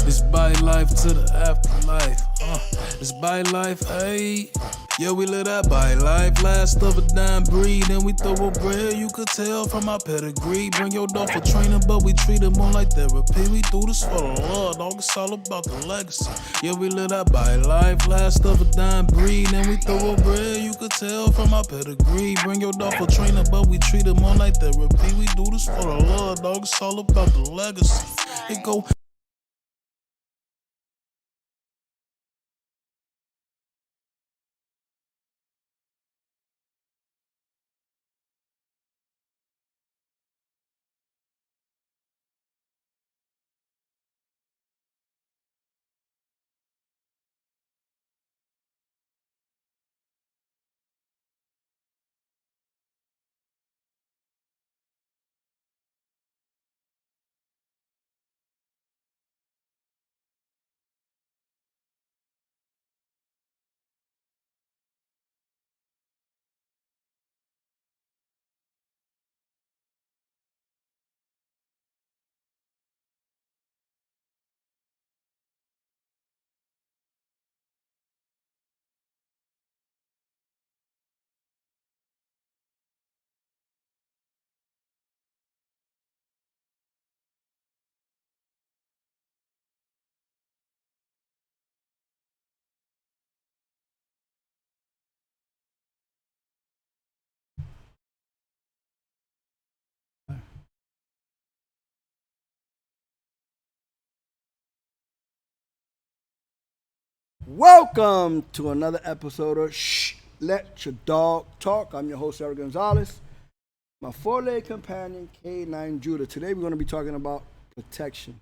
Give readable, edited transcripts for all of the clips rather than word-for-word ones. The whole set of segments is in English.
It's by life to the afterlife. It's by life, ayy. Yeah, we live that by life. Last of a dying breed, and we throw a bread. You could tell from our pedigree. Bring your dog for training, but we treat him more like therapy. We do this for the Lord, dog. It's all about the legacy. Yeah, we live that by life. Last of a dying breed, and we throw a bread. You could tell from our pedigree. Bring your dog for training, but we treat him more like therapy. We do this for the Lord, dog. It's all about the legacy. It go. Welcome to another episode of Shh, Let Your Dog Talk. I'm your host, Eric Gonzalez. My four-leg companion, K9 Judah. Today we're going to be talking about protection.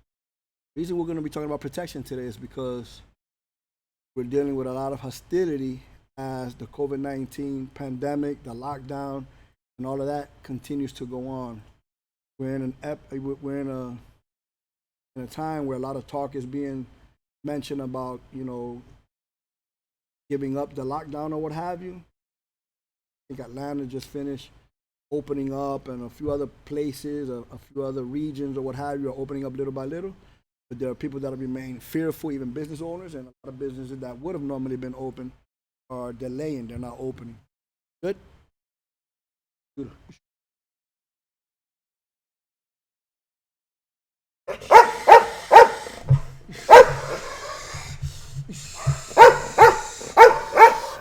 The reason we're going to be talking about protection today is because we're dealing with a lot of hostility as the COVID-19 pandemic, the lockdown, and all of that continues to go on. We're in a time where a lot of talk is being mentioned about, giving up the lockdown or what have you. I think Atlanta just finished opening up, and a few other places, a few other regions or what have you are opening up little by little. But there are people that have remained fearful, even business owners, and a lot of businesses that would have normally been open are delaying. They're not opening. Good? Good.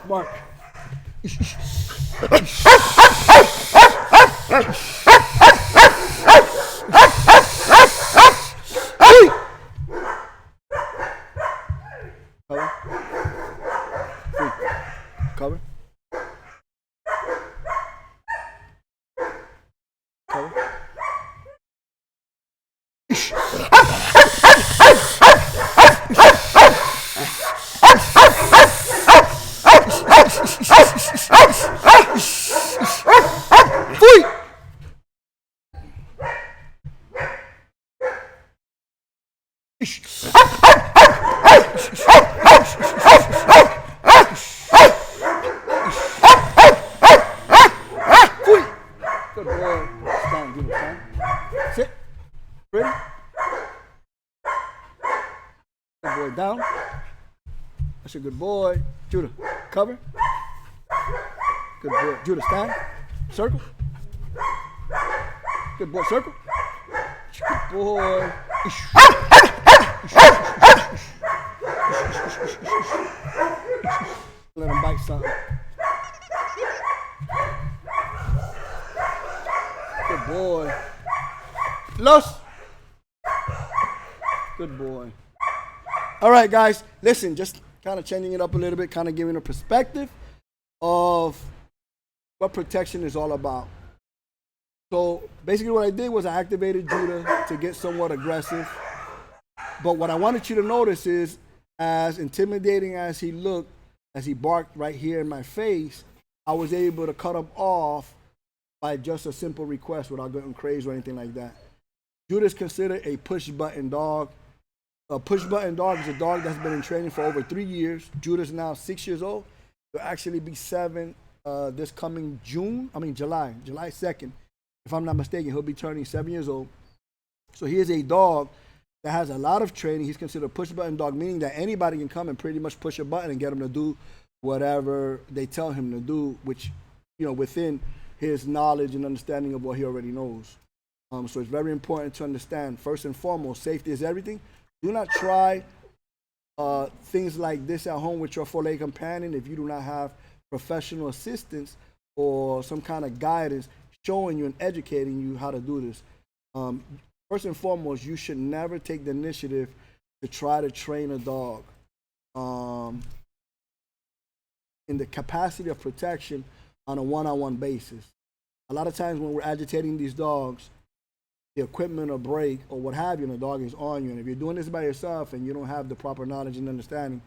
Mark. Cover. Cover. Good boy. Stand, Judah, stand. Sit. Ready? Good boy, down. That's a good boy. Judah, cover. Good boy. Judah, stand. Circle. Good boy, circle. Good boy. Let him bite something. Good boy. Los. Good boy. All right, guys. Listen, just kind of changing it up a little bit, kind of giving a perspective of what protection is all about. So basically what I did was I activated Judah to get somewhat aggressive. But what I wanted you to notice is, as intimidating as he looked, as he barked right here in my face, I was able to cut him off by just a simple request without getting crazy or anything like that. Judah is considered a push-button dog. A push-button dog is a dog that's been in training for over 3 years. Judah is now 6 years old. He'll actually be 7 this coming July 2nd. If I'm not mistaken, he'll be turning 7 years old. So he is a dog that has a lot of training. He's considered a push button dog, meaning that anybody can come and pretty much push a button and get him to do whatever they tell him to do, which, within his knowledge and understanding of what he already knows. So it's very important to understand, first and foremost, safety is everything. Do not try things like this at home with your four-legged companion if you do not have professional assistance or some kind of guidance showing you and educating you how to do this. First and foremost, you should never take the initiative to try to train a dog in the capacity of protection on a one-on-one basis. A lot of times when we're agitating these dogs, the equipment or break or what have you, and the dog is on you. And if you're doing this by yourself and you don't have the proper knowledge and understanding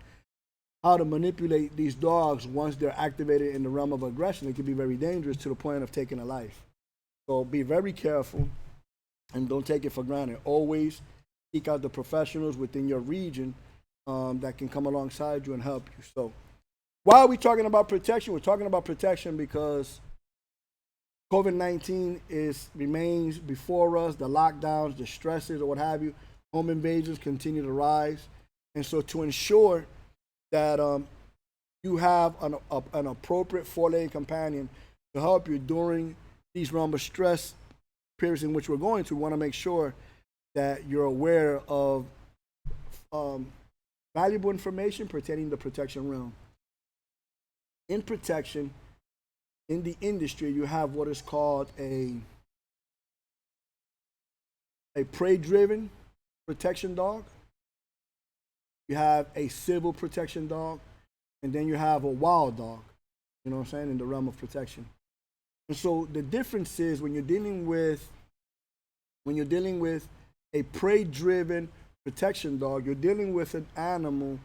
how to manipulate these dogs once they're activated in the realm of aggression, it can be very dangerous to the point of taking a life. So be very careful and don't take it for granted. Always seek out the professionals within your region that can come alongside you and help you. So why are we talking about protection? We're talking about protection because COVID-19 remains before us. The lockdowns, the stresses, or what have you, home invasions continue to rise. And so to ensure that you have an appropriate four-legged companion to help you during these realm of stress periods in which we're going through, we want to make sure that you're aware of valuable information pertaining to the protection realm. In protection, in the industry, you have what is called a prey-driven protection dog. You have a civil protection dog, and then you have a wild dog, you know what I'm saying, in the realm of protection. And so the difference is when you're dealing with a prey-driven protection dog, you're dealing with an animal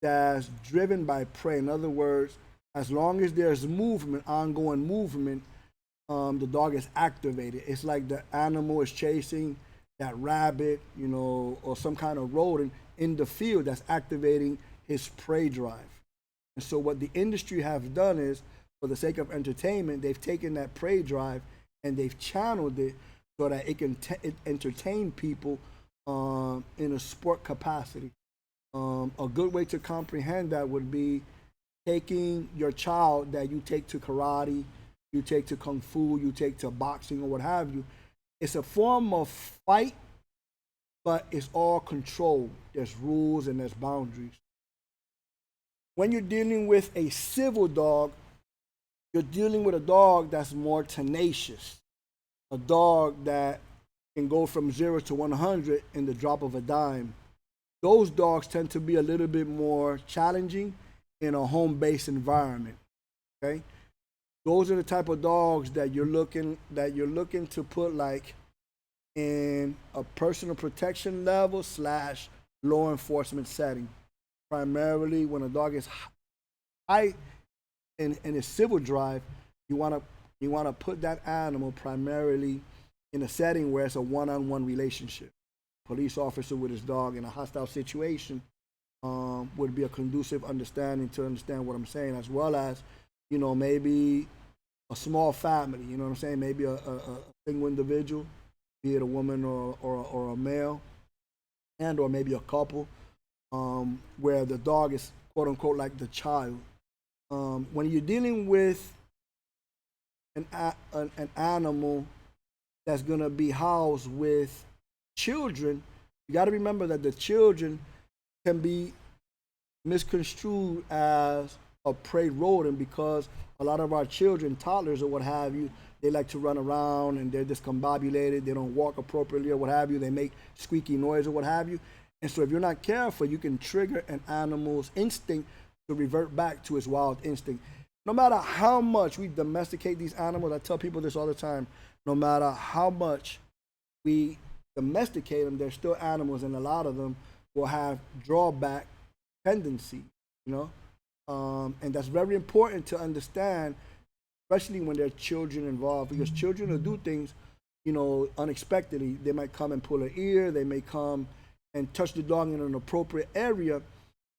that's driven by prey. In other words, as long as there's movement, ongoing movement, the dog is activated. It's like the animal is chasing that rabbit, or some kind of rodent in the field that's activating his prey drive. And so what the industry have done is, for the sake of entertainment, they've taken that prey drive and they've channeled it so that it can entertain people in a sport capacity. A good way to comprehend that would be taking your child that you take to karate, you take to kung fu, you take to boxing or what have you. It's a form of fight, but it's all controlled. There's rules and there's boundaries. When you're dealing with a civil dog, you're dealing with a dog that's more tenacious, a dog that can go from 0 to 100 in the drop of a dime. Those dogs tend to be a little bit more challenging in a home-based environment. Okay, those are the type of dogs that you're looking to put like in a personal protection level / law enforcement setting. Primarily, when a dog is high in a civil drive, you want to put that animal primarily in a setting where it's a one-on-one relationship. Police officer with his dog in a hostile situation would be a conducive understanding to understand what I'm saying, as well as, maybe a small family, you know what I'm saying? Maybe a single individual, be it a woman or a male, and or maybe a couple, where the dog is quote unquote like the child. When you're dealing with an animal that's gonna be housed with children, you got to remember that the children can be misconstrued as a prey rodent, because a lot of our children, toddlers or what have you, they like to run around and they're discombobulated. They don't walk appropriately or what have you. They make squeaky noise or what have you. And so if you're not careful, you can trigger an animal's instinct to revert back to its wild instinct. No matter how much we domesticate these animals, I tell people this all the time, no matter how much we domesticate them, they're still animals, and a lot of them will have drawback tendency, and that's very important to understand, especially when there are children involved, because children will do things, unexpectedly. They might come and pull an ear, they may come and touch the dog in an appropriate area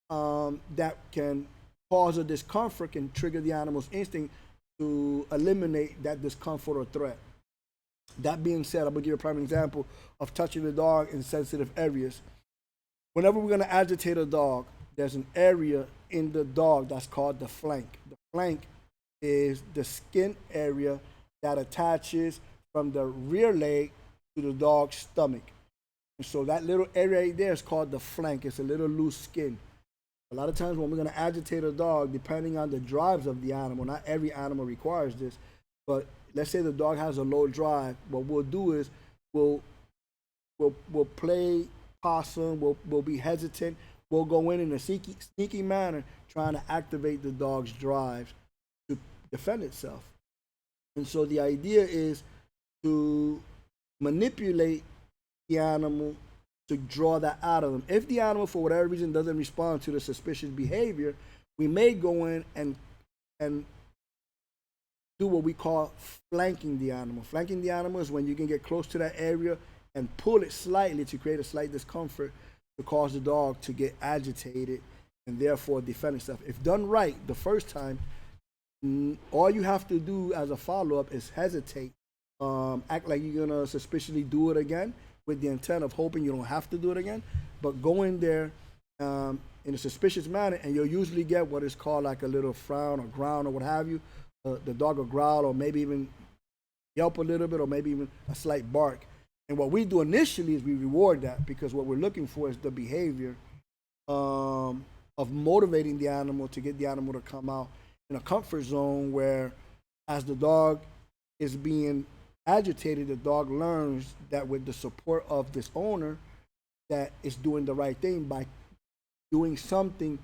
that can cause a discomfort, can trigger the animal's instinct to eliminate that discomfort or threat. That being said, I'm gonna give you a prime example of touching the dog in sensitive areas. Whenever we're gonna agitate a dog, there's an area in the dog that's called the flank. The flank is the skin area that attaches from the rear leg to the dog's stomach. And so that little area right there is called the flank. It's a little loose skin. A lot of times when we're going to agitate a dog, depending on the drives of the animal, not every animal requires this, but let's say the dog has a low drive, what we'll do is we'll play possum, we'll be hesitant, we'll go in a sneaky manner trying to activate the dog's drives to defend itself. And so the idea is to manipulate the animal to draw that out of them. If the animal, for whatever reason, doesn't respond to the suspicious behavior, we may go in and do what we call flanking the animal. Flanking the animal is when you can get close to that area and pull it slightly to create a slight discomfort to cause the dog to get agitated and therefore defend itself. If done right the first time, all you have to do as a follow-up is hesitate, act like you're gonna suspiciously do it again, with the intent of hoping you don't have to do it again, but go in there in a suspicious manner, and you'll usually get what is called like a little frown or growl or what have you. The dog will growl or maybe even yelp a little bit or maybe even a slight bark. And what we do initially is we reward that, because what we're looking for is the behavior of motivating the animal to get the animal to come out in a comfort zone where, as the dog is being agitated, the dog learns that with the support of this owner, that it's doing the right thing by doing something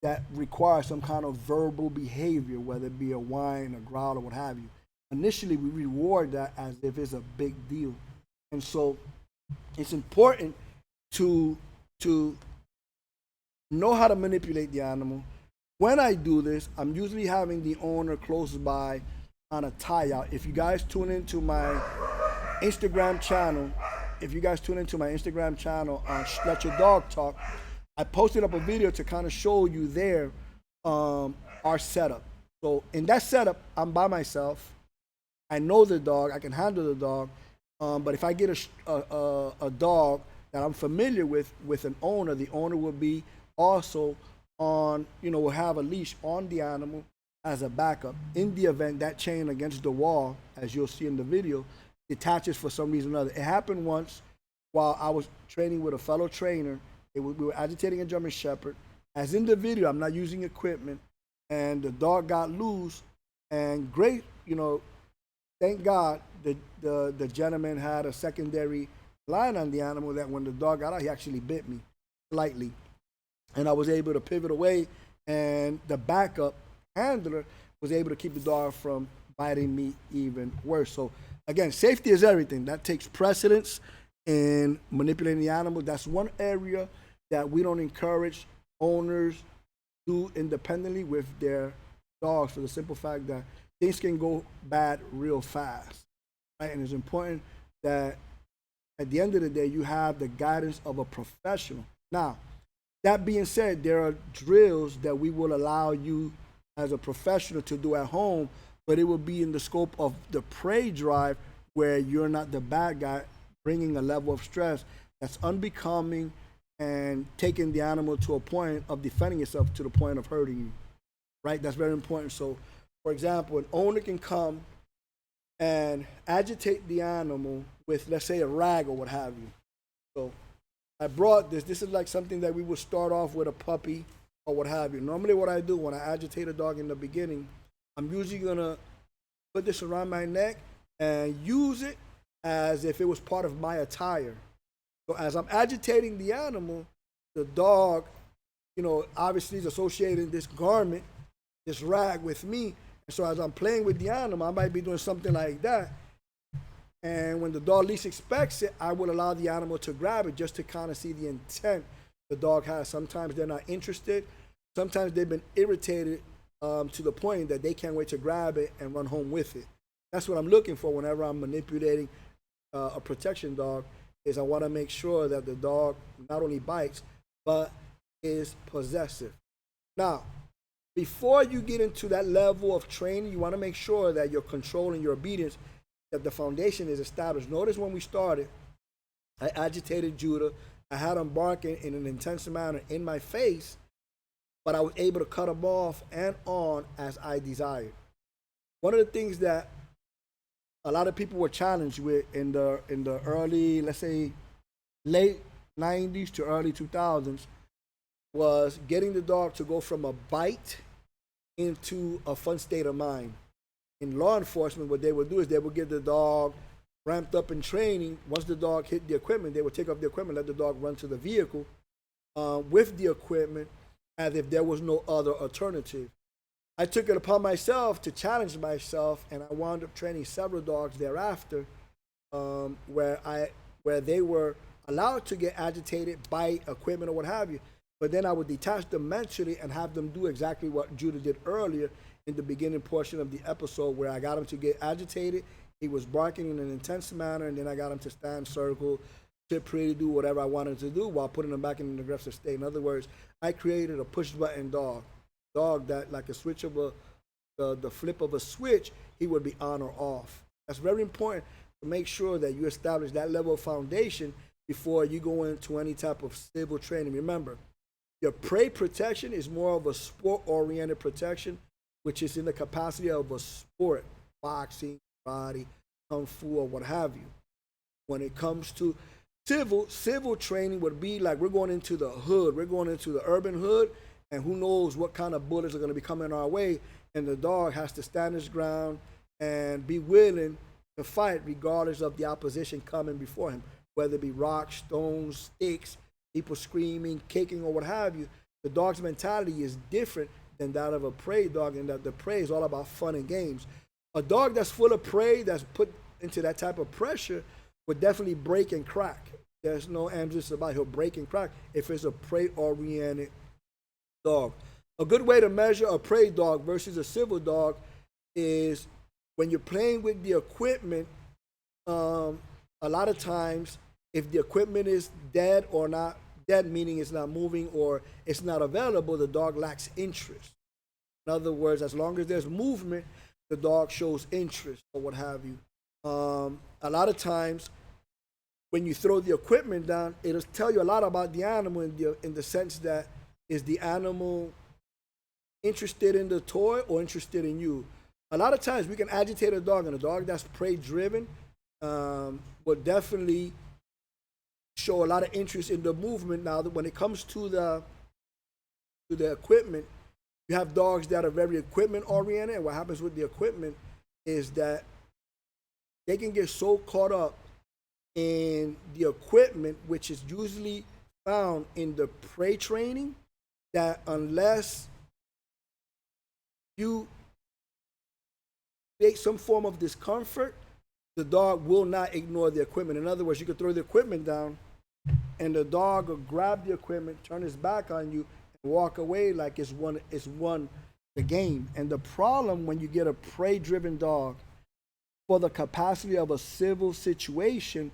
that requires some kind of verbal behavior, whether it be a whine, a growl, or what have you. Initially, we reward that as if it's a big deal. And so it's important to know how to manipulate the animal. When I do this, I'm usually having the owner close by on a tie out. If you guys tune into my Instagram channel, on Let Your Dog Talk, I posted up a video to kind of show you there our setup. So in that setup, I'm by myself. I know the dog. I can handle the dog. But if I get a dog that I'm familiar with an owner, the owner will be also on, will have a leash on the animal as a backup. In the event that chain against the wall, as you'll see in the video, detaches for some reason or other. It happened once while I was training with a fellow trainer. We were agitating a German Shepherd. As in the video, I'm not using equipment, and the dog got loose. And great, thank God the gentleman had a secondary line on the animal that when the dog got out, he actually bit me slightly, and I was able to pivot away, and the backup handler was able to keep the dog from biting me even worse. So again, safety is everything. That takes precedence in manipulating the animal. That's one area that we don't encourage owners do independently with their dogs, for the simple fact that things can go bad real fast, right? And it's important that at the end of the day, you have the guidance of a professional. Now, that being said, there are drills that we will allow you as a professional to do at home, but it will be in the scope of the prey drive, where you're not the bad guy bringing a level of stress that's unbecoming and taking the animal to a point of defending itself to the point of hurting you, right? That's very important. So, for example, an owner can come and agitate the animal with, let's say, a rag or what have you. So I brought this. This is like something that we would start off with a puppy or what have you. Normally what I do when I agitate a dog in the beginning, I'm usually gonna put this around my neck and use it as if it was part of my attire. So as I'm agitating the animal, the dog, obviously is associating this garment, this rag with me. And so as I'm playing with the animal, I might be doing something like that. And when the dog least expects it, I will allow the animal to grab it just to kind of see the intent the dog has. Sometimes they're not interested. Sometimes they've been irritated to the point that they can't wait to grab it and run home with it. That's what I'm looking for whenever I'm manipulating a protection dog, is I want to make sure that the dog not only bites, but is possessive. Now, before you get into that level of training, you want to make sure that your control and your obedience that the foundation is established. Notice when we started, I agitated Judah. I had him barking in an intense manner in my face, but I was able to cut him off and on as I desired. One of the things that a lot of people were challenged with in the early, let's say, late 90s to early 2000s was getting the dog to go from a bite into a fun state of mind. In law enforcement, what they would do is they would get the dog ramped up in training. Once the dog hit the equipment, they would take off the equipment, let the dog run to the vehicle with the equipment as if there was no other alternative. I took it upon myself to challenge myself, and I wound up training several dogs thereafter where they were allowed to get agitated, bite, equipment, or what have you. But then I would detach them mentally and have them do exactly what Judah did earlier in the beginning portion of the episode, where I got him to get agitated. He was barking in an intense manner, and then I got him to stand, circle, sit pretty, do whatever I wanted to do while putting him back in an aggressive state. In other words, I created a push-button dog that, like a switch of the flip of a switch, he would be on or off. That's very important to make sure that you establish that level of foundation before you go into any type of civil training. Remember, your prey protection is more of a sport-oriented protection, which is in the capacity of a sport, boxing, karate, kung fu, or what have you. When it comes to civil training would be like we're going into the hood, we're going into the urban hood, and who knows what kind of bullets are going to be coming our way, and the dog has to stand his ground and be willing to fight regardless of the opposition coming before him, whether it be rocks, stones, sticks, people screaming, kicking, or what have you. The dog's mentality is different than that of a prey dog, and that the prey is all about fun and games. A dog that's full of prey, that's put into that type of pressure, would definitely break and crack. There's no ambiguity about it. He'll break and crack if it's a prey-oriented dog. A good way to measure a prey dog versus a civil dog is when you're playing with the equipment. A lot of times, if the equipment is dead or not dead, meaning it's not moving or it's not available, the dog lacks interest. In other words, as long as there's movement, the dog shows interest or what have you. A lot of times, when you throw the equipment down, it'll tell you a lot about the animal in the sense that, is the animal interested in the toy or interested in you? A lot of times we can agitate a dog, and a dog that's prey driven will definitely show a lot of interest in the movement. Now, when it comes to the equipment, you have dogs that are very equipment oriented, and what happens with the equipment is that they can get so caught up in the equipment, which is usually found in the prey training, that unless you create some form of discomfort, the dog will not ignore the equipment. In other words, you could throw the equipment down and the dog will grab the equipment, turn his back on you, and walk away like it's won the game. And the problem when you get a prey-driven dog for the capacity of a civil situation,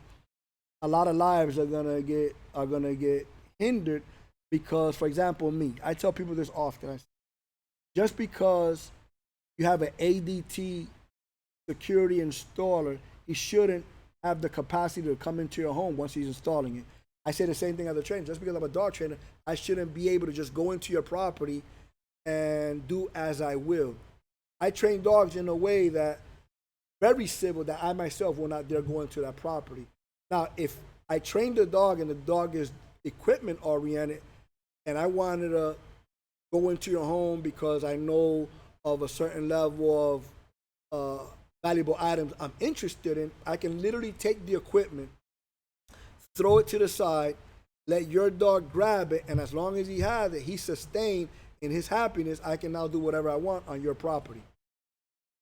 a lot of lives are gonna get hindered because, for example, me, I tell people this often. Just because you have an ADT security installer, he shouldn't have the capacity to come into your home once he's installing it. I say the same thing as a trainer. Just because I'm a dog trainer, I shouldn't be able to just go into your property and do as I will. I train dogs in a way that very civil, that I myself will not dare go into that property. Now, if I train the dog and the dog is equipment oriented, and I wanted to go into your home because I know of a certain level of valuable items I'm interested in, I can literally take the equipment, throw it to the side, let your dog grab it, and as long as he has it, he's sustained in his happiness, I can now do whatever I want on your property.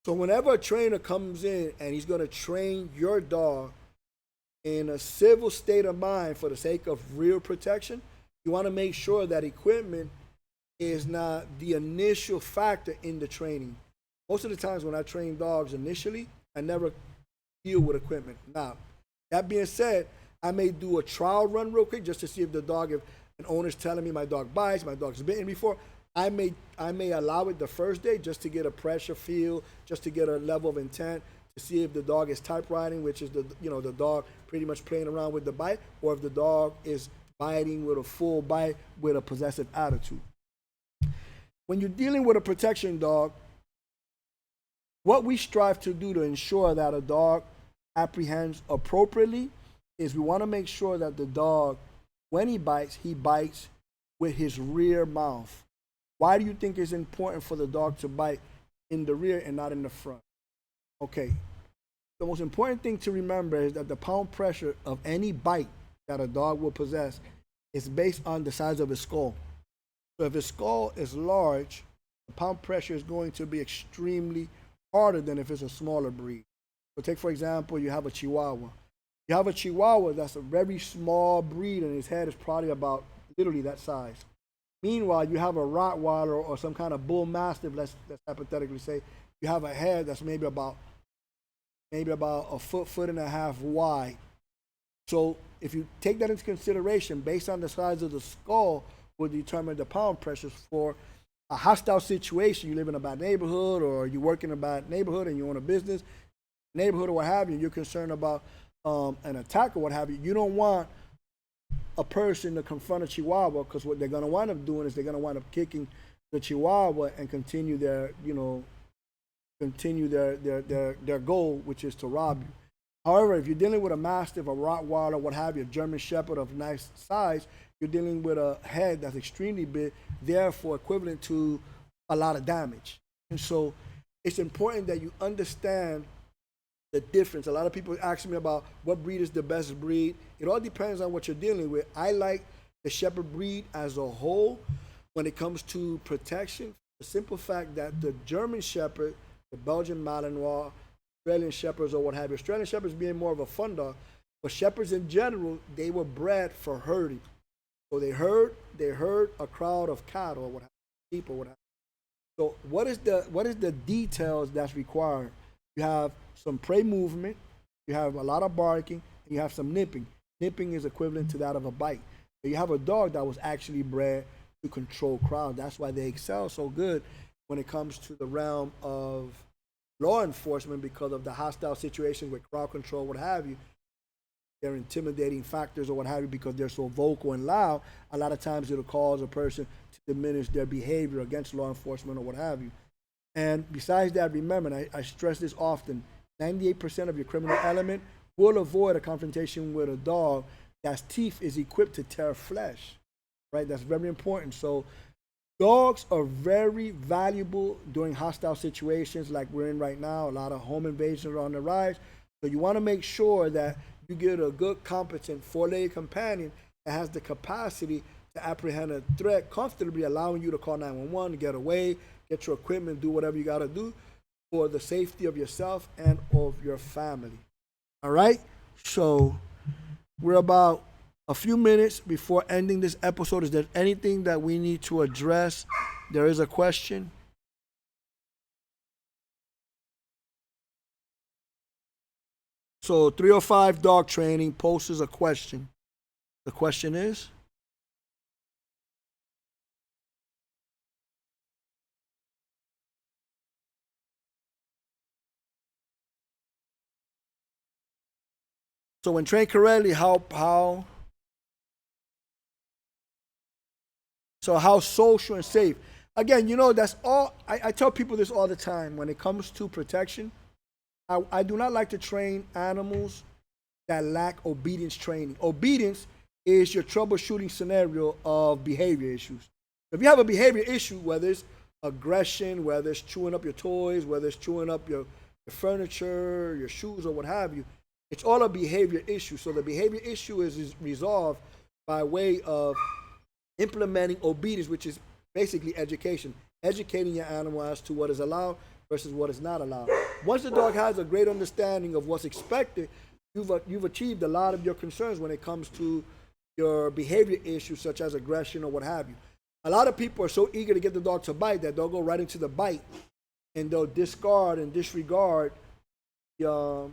So whenever a trainer comes in and he's going to train your dog in a civil state of mind for the sake of real protection, you want to make sure that equipment is not the initial factor in the training. Most of the times when I train dogs initially, I never deal with equipment. Now, that being said, I may do a trial run real quick just to see if the dog, if an owner's telling me my dog bites, my dog's bitten before, I may allow it the first day just to get a pressure feel, just to get a level of intent, to see if the dog is typewriting, which is the dog pretty much playing around with the bite, or if the dog is biting with a full bite with a possessive attitude. When you're dealing with a protection dog, what we strive to do to ensure that a dog apprehends appropriately is we want to make sure that the dog, when he bites with his rear mouth. Why do you think it's important for the dog to bite in the rear and not in the front? Okay, the most important thing to remember is that the pound pressure of any bite that a dog will possess is based on the size of his skull. So if his skull is large, the pound pressure is going to be extremely harder than if it's a smaller breed. So take, for example, you have a Chihuahua. You have a Chihuahua that's a very small breed and his head is probably about literally that size. Meanwhile, you have a Rottweiler or some kind of Bull Mastiff, let's hypothetically say, you have a head that's maybe about a foot and a half wide. So if you take that into consideration, based on the size of the skull, will determine the pound pressures for a hostile situation. You live in a bad neighborhood, or you work in a bad neighborhood and you own a business, neighborhood or what have you, you're concerned about an attack or what have you. You don't want a person to confront a Chihuahua, because what they're going to wind up doing is they're going to wind up kicking the Chihuahua and continue their goal, which is to rob you. However, if you're dealing with a Mastiff, a Rottweiler, what have you, a German Shepherd of nice size, you're dealing with a head that's extremely big, therefore equivalent to a lot of damage. And so it's important that you understand the difference. A lot of people ask me about what breed is the best breed. It all depends on what you're dealing with. I like the Shepherd breed as a whole when it comes to protection. The simple fact that the German Shepherd, the Belgian Malinois, Australian Shepherds or what have you, Australian Shepherds being more of a fun dog, but Shepherds in general, they were bred for herding. So they herd a crowd of cattle or what have you, sheep or what have you. So what is the details that's required? You have some prey movement, you have a lot of barking, and you have some nipping. Nipping is equivalent to that of a bite. So you have a dog that was actually bred to control crowd. That's why they excel so good when it comes to the realm of law enforcement, because of the hostile situation with crowd control, what have you. They're intimidating factors or what have you, because they're so vocal and loud. A lot of times it'll cause a person to diminish their behavior against law enforcement or what have you. And besides that, remember, and I stress this often, 98% of your criminal element will avoid a confrontation with a dog that's teeth is equipped to tear flesh, right? That's very important. So dogs are very valuable during hostile situations like we're in right now. A lot of home invasions are on the rise. So you want to make sure that you get a good, competent, four-legged companion that has the capacity to apprehend a threat comfortably, allowing you to call 911 to get away, get your equipment, do whatever you got to do for the safety of yourself and of your family. All right? So we're about a few minutes before ending this episode. Is there anything that we need to address? There is a question. So 305 Dog Training poses a question. The question is? So when trained correctly, how social and safe? Again, that's all. I tell people this all the time. When it comes to protection, I do not like to train animals that lack obedience training. Obedience is your troubleshooting scenario of behavior issues. If you have a behavior issue, whether it's aggression, whether it's chewing up your toys, whether it's chewing up your furniture, your shoes, or what have you, it's all a behavior issue. So the behavior issue is resolved by way of implementing obedience, which is basically education, educating your animal as to what is allowed versus what is not allowed. Once the dog has a great understanding of what's expected, you've achieved a lot of your concerns when it comes to your behavior issues, such as aggression or what have you. A lot of people are so eager to get the dog to bite that they'll go right into the bite, and they'll discard and disregard the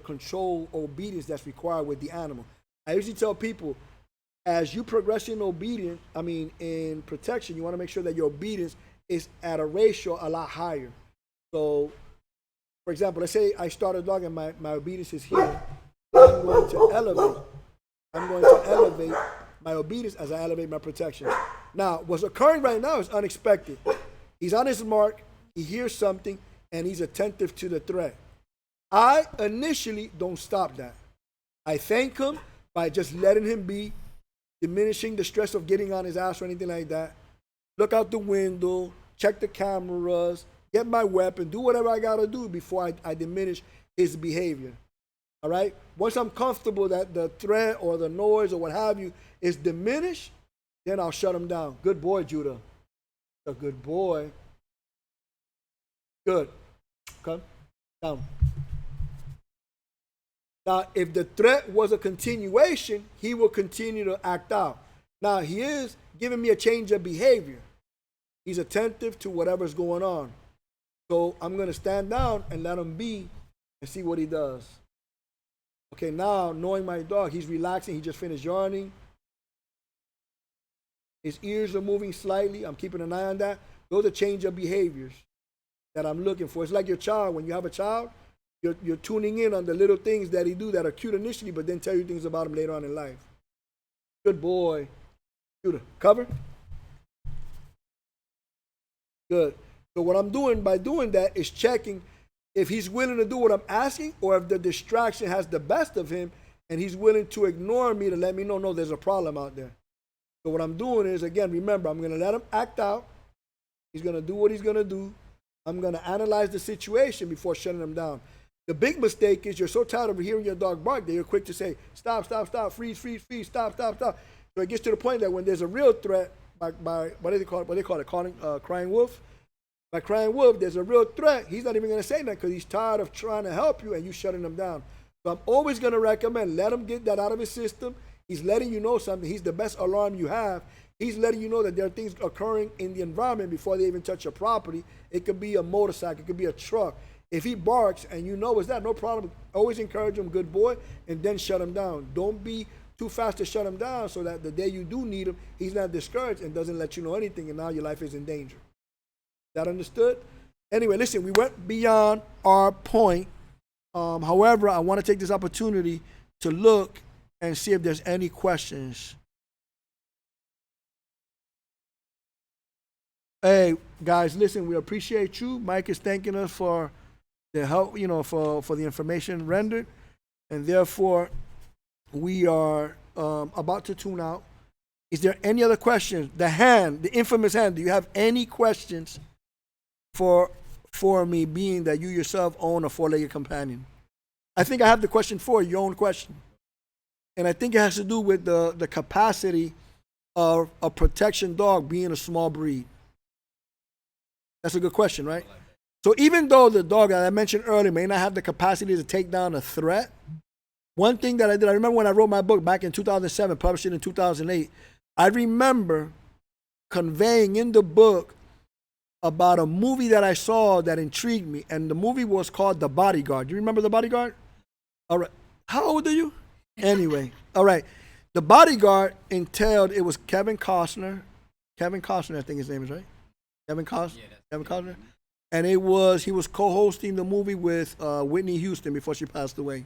control obedience that's required with the animal. I usually tell people, as you progress in protection, you want to make sure that your obedience is at a ratio a lot higher. So For example, let's say I start a dog and my obedience is here. I'm going to elevate. I'm going to elevate my obedience as I elevate my protection. Now, what's occurring right now is unexpected. He's on his mark, he hears something, and he's attentive to the threat. I initially don't stop that. I thank him by just letting him be, diminishing the stress of getting on his ass or anything like that. Look out the window, check the cameras, get my weapon, do whatever I gotta do before I diminish his behavior. All right? Once I'm comfortable that the threat or the noise or what have you is diminished, then I'll shut him down. Good boy, Judah. A good boy. Good. Come down. Now, if the threat was a continuation, he will continue to act out. Now, he is giving me a change of behavior. He's attentive to whatever's going on. So I'm going to stand down and let him be and see what he does. Okay, now, knowing my dog, he's relaxing. He just finished yawning. His ears are moving slightly. I'm keeping an eye on that. Those are change of behaviors that I'm looking for. It's like your child. When you have a child, you're tuning in on the little things that he do that are cute initially, but then tell you things about him later on in life. Good boy. Judah, cover. Good. So what I'm doing by doing that is checking if he's willing to do what I'm asking, or if the distraction has the best of him and he's willing to ignore me to let me know, no, there's a problem out there. So what I'm doing is, again, remember, I'm going to let him act out. He's going to do what he's going to do. I'm going to analyze the situation before shutting him down. The big mistake is you're so tired of hearing your dog bark that you're quick to say, stop, stop, stop, freeze, freeze, freeze, stop, stop, stop. So it gets to the point that when there's a real threat by what do they call it? Crying wolf. By crying wolf, there's a real threat. He's not even going to say that because he's tired of trying to help you and you shutting him down. So I'm always going to recommend, let him get that out of his system. He's letting you know something. He's the best alarm you have. He's letting you know that there are things occurring in the environment before they even touch your property. It could be a motorcycle. It could be a truck. If he barks and you know it's that, no problem. Always encourage him, good boy, and then shut him down. Don't be too fast to shut him down so that the day you do need him, he's not discouraged and doesn't let you know anything, and now your life is in danger. That understood? Anyway, listen, we went beyond our point. However, I want to take this opportunity to look and see if there's any questions. Hey, guys, listen, we appreciate you. Mike is thanking us for the help, for the information rendered. And therefore, we are about to tune out. Is there any other questions? The infamous hand, do you have any questions for me, being that you yourself own a four-legged companion? I think I have the question for you, your own question. And I think it has to do with the capacity of a protection dog being a small breed. That's a good question, right? So even though the dog that I mentioned earlier may not have the capacity to take down a threat, one thing that I did, I remember when I wrote my book back in 2007, published it in 2008, I remember conveying in the book about a movie that I saw that intrigued me, and the movie was called The Bodyguard. Do you remember The Bodyguard? All right. How old are you? Anyway, all right. The Bodyguard entailed, it was Kevin Costner. Kevin Costner, I think his name is, right? Kevin Costner? Yeah, Kevin Costner? And he was co-hosting the movie with Whitney Houston before she passed away.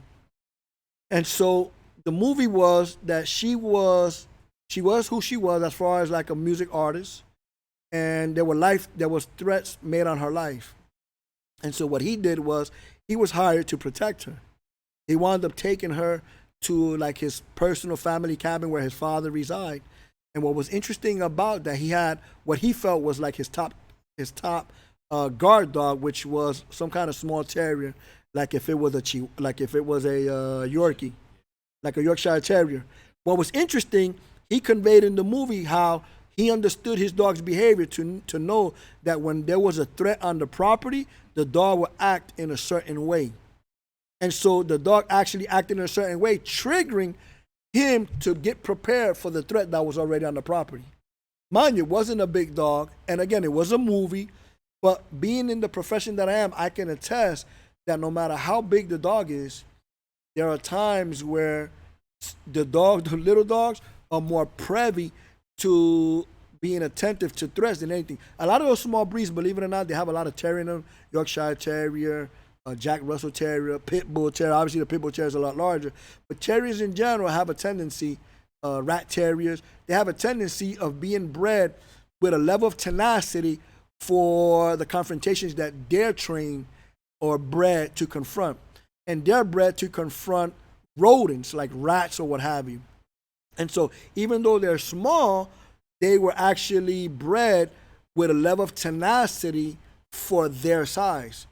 And so the movie was that she was who she was as far as like a music artist. And there was threats made on her life. And so what he did was he was hired to protect her. He wound up taking her to like his personal family cabin where his father resided. And what was interesting about that, he had what he felt was like his top guard dog, which was some kind of small terrier, like if it was a Yorkie, like a Yorkshire Terrier. What was interesting, he conveyed in the movie how he understood his dog's behavior to know that when there was a threat on the property, the dog would act in a certain way. And so the dog actually acted in a certain way, triggering him to get prepared for the threat that was already on the property. Mind you, it wasn't a big dog, and again, it was a movie, but being in the profession that I am, I can attest that no matter how big the dog is, there are times where the little dogs are more privy to being attentive to threats than anything. A lot of those small breeds, believe it or not, they have a lot of terrier in them, Yorkshire Terrier, a Jack Russell Terrier, Pit Bull Terrier. Obviously, the Pit Bull Terrier is a lot larger. But terriers in general have a tendency, rat terriers, they have a tendency of being bred with a level of tenacity for the confrontations that they're trained or bred to confront. And they're bred to confront rodents like rats or what have you. And so even though they're small, they were actually bred with a level of tenacity for their size.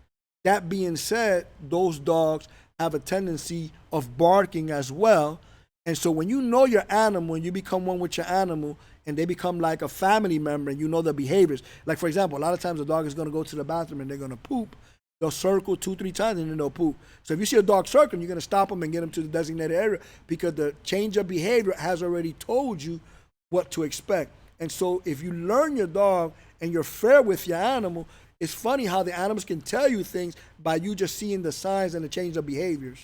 That being said, those dogs have a tendency of barking as well. And so when you know your animal, when you become one with your animal, and they become like a family member, and you know their behaviors. Like, for example, a lot of times a dog is going to go to the bathroom and they're going to poop. They'll circle 2-3 times and then they'll poop. So if you see a dog circling, you're going to stop them and get them to the designated area because the change of behavior has already told you what to expect. And so if you learn your dog and you're fair with your animal, it's funny how the animals can tell you things by you just seeing the signs and the change of behaviors,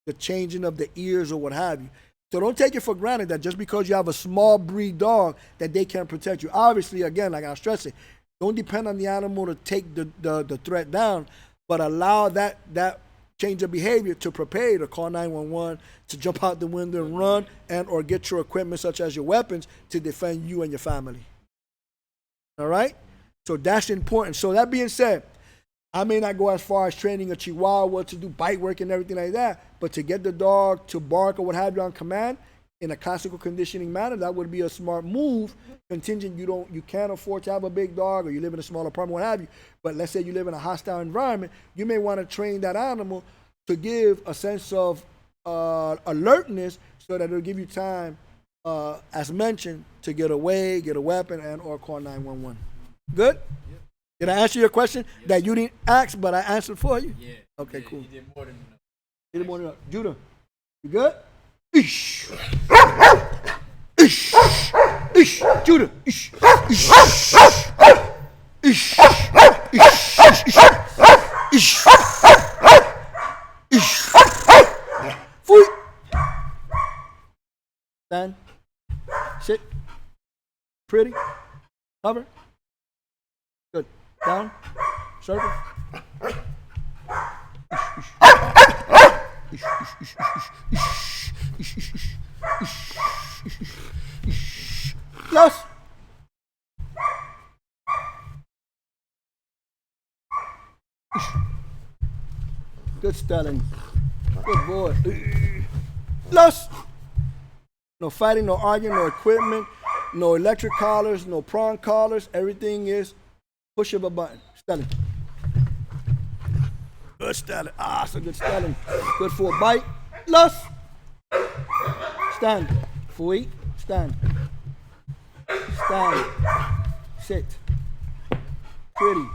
the changing of the ears or what have you. So don't take it for granted that just because you have a small breed dog that they can't protect you. Obviously, again, like I stress it, don't depend on the animal to take the threat down, but allow that change of behavior to prepare you to call 911, to jump out the window and run, and or get your equipment such as your weapons to defend you and your family. All right? So that's important. So that being said, I may not go as far as training a Chihuahua to do bite work and everything like that, but to get the dog to bark or what have you on command in a classical conditioning manner, that would be a smart move. Contingent you can't afford to have a big dog, or you live in a small apartment, what have you. But let's say you live in a hostile environment, you may want to train that animal to give a sense of alertness so that it'll give you time, as mentioned, to get away, get a weapon, and or call 911. Good? Yep. Did I answer your question that you didn't ask, but I answered for you? Yeah. Okay, cool. You did more than enough. You did more than enough. Judah, you good? Ish. Ish. Ish. Judah. Ish. Ish. Ish. Ish. Ish. Ish. Fui. Stand. Sit. Pretty. Cover. Good. Down. Circle. Plus. Good styling. Good boy. Plus. No fighting, no arguing, no equipment, no electric collars, no prong collars. Everything is push of a button. Styling. Good styling. So good styling. Good for a bite. Plus. Stand. Fui. Stand. Stand. Sit. Pretty.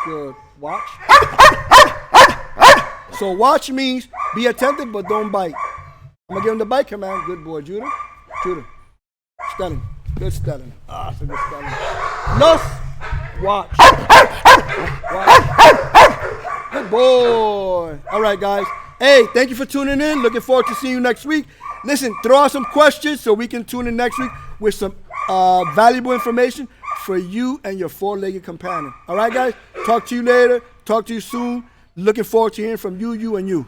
Good. Watch. So watch means be attentive but don't bite. I'm going to give him the bite command. Good boy, Judah. Judah. Styling. Good styling. So good styling. Plus. Watch. Watch. Good boy. All right, guys. Hey, thank you for tuning in. Looking forward to seeing you next week. Listen, throw out some questions so we can tune in next week with some valuable information for you and your four-legged companion. All right, guys? Talk to you later. Talk to you soon. Looking forward to hearing from you, and you.